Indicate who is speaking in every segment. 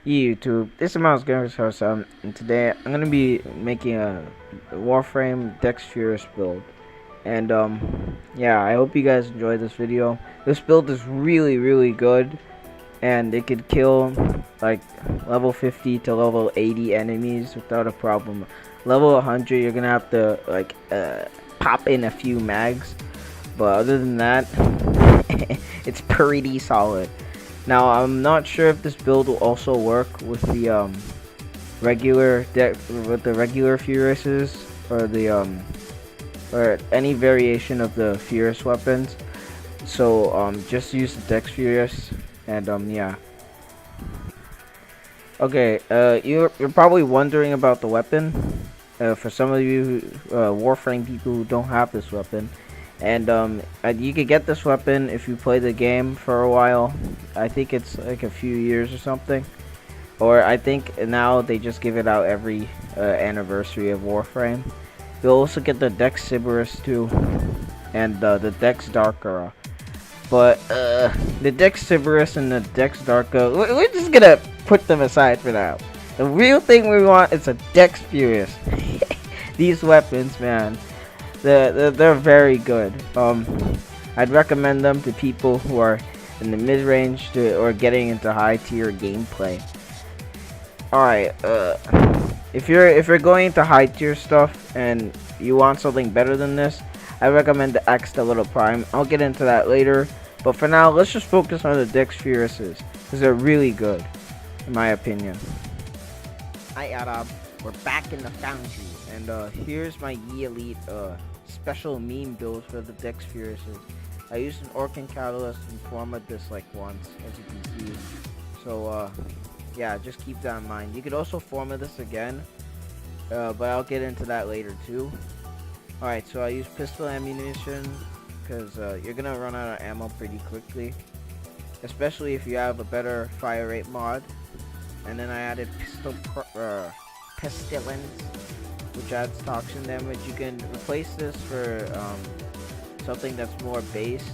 Speaker 1: YouTube, this is Miles Gamers House, and today I'm gonna be making a Warframe Dex Furis build, and yeah, I hope you guys enjoy this video. This build is really good, and it could kill like level 50 to level 80 enemies without a problem. Level 100, you're gonna have to like pop in a few mags, but other than that, it's pretty solid. Now, I'm not sure if this build will also work with the regular deck, with the regular Furises, or the or any variation of the Furus weapons. So just use the Dex Furis, and yeah. Okay, you're probably wondering about the weapon. For some of you Warframe people who don't have this weapon. And you could get this weapon if you play the game for a while. I think it's like a few years or something. Or I think now they just give it out every anniversary of Warframe. You'll also get the Dex Furis too, and the Dex Darkera. But the Dex Furis and the Dex Darkera, we're just gonna put them aside for now. The real thing we want is a Dex Furis. These weapons, man. They're very good. I'd recommend them to people who are in the mid-range or getting into high-tier gameplay. Alright, if you're going into high-tier stuff and you want something better than this, I recommend the X Little Prime. I'll get into that later, but for now, let's just focus on the Dex Furises, because they're really good, in my opinion. Hi Arab, we're back in the foundry, and here's my Yi Elite special meme build for the Dex Furises. I used an Orkin Catalyst and formatted this like once, as you can see. So yeah, just keep that in mind. You could also format this again, but I'll get into that later too. Alright, so I use pistol ammunition because you're gonna run out of ammo pretty quickly, especially if you have a better fire rate mod. And then I added pestilence, which adds toxin damage. You can replace this for something that's more based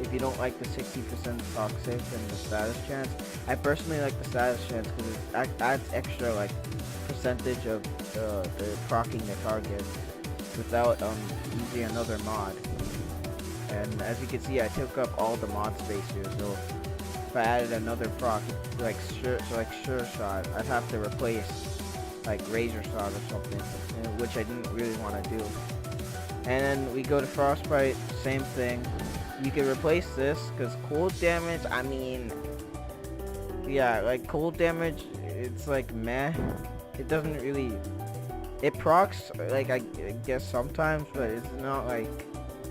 Speaker 1: if you don't like the 60% toxic and the status chance. I personally like the status chance because it adds extra like percentage of the proccing the target without using another mod. And as you can see, I took up all the mod space here, so if I added another proc like sure shot, I'd have to replace like razor shot or something, which I didn't really want to do. And then we go to frostbite, same thing. You can replace this because cold damage, I mean, yeah, like cold damage, it's like meh. It doesn't really, it procs like I guess sometimes, but it's not like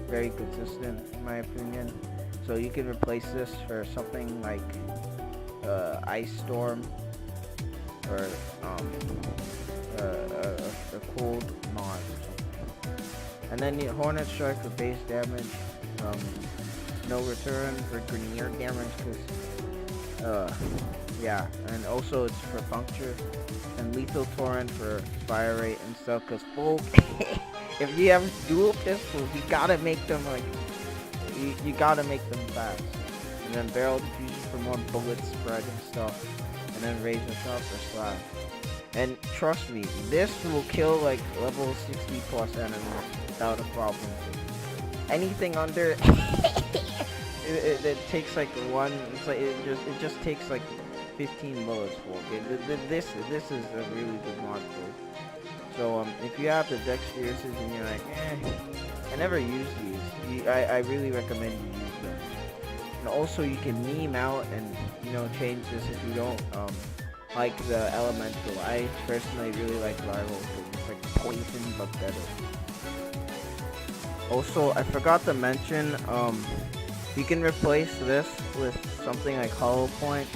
Speaker 1: very consistent in my opinion. So you can replace this for something like Ice Storm, or a cold mod or something. And then the Hornet Strike for base damage. No return for Grenier damage because yeah, and also it's for puncture. And Lethal Torrent for fire rate and stuff because if you have dual pistols, you gotta make them like you gotta make them fast. And then barrel diffusion for more bullet spread and stuff. And then razor shot for slash. And trust me, this will kill like level 60 plus enemies without a problem. Anything under it takes like one. It's like it just takes like 15 bullets for it. This is a really good mod build. So if you have the Dex Furis and you're like, I never use these, I really recommend you use them. And also you can meme out and change this if you don't like the elemental. I personally really like viral because it's like poison but better. Also, I forgot to mention, you can replace this with something like Hollow Point.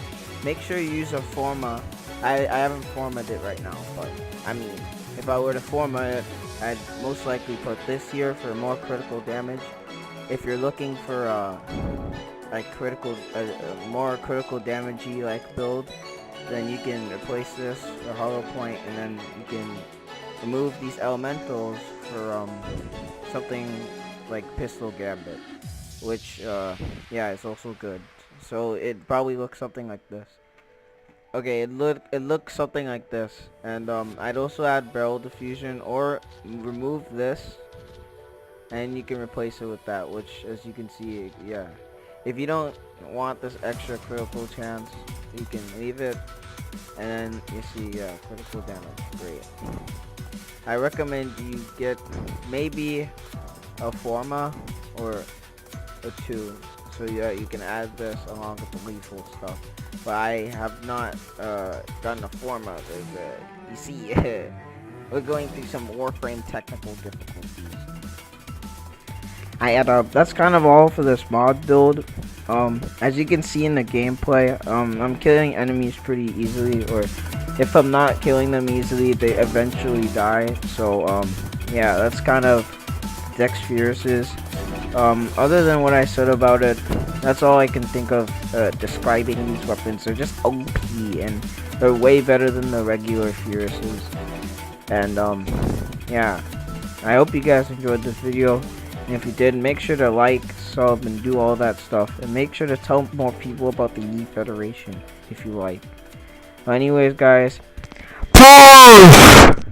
Speaker 1: Make sure you use a Forma. I haven't formatted it right now, but I mean, if I were to format it, I'd most likely put this here for more critical damage. If you're looking for like more critical damagey like build, then you can replace this for Hollow Point, and then you can remove these elementals for something like Pistol Gambit, which yeah, is also good. So it probably looks something like this. Okay, it looks something like this, and I'd also add barrel diffusion or remove this, and you can replace it with that, which, as you can see, yeah. If you don't want this extra critical chance, you can leave it, and then you see, yeah, critical damage. Great. I recommend you get maybe a forma or a two, so yeah, you can add this along with the lethal stuff. But I have not done a forma. You see, we're going through some Warframe technical difficulties. That's kind of all for this mod build. As you can see in the gameplay, I'm killing enemies pretty easily, or if I'm not killing them easily, they eventually die. So yeah, that's kind of Dex Furis's. Other than what I said about it, that's all I can think of describing these weapons. They're just OP, and they're way better than the regular Furises. And yeah, I hope you guys enjoyed this video. And if you did, make sure to like, sub, and do all that stuff. And make sure to tell more people about the Yeet Federation if you like. But anyways, guys, peace!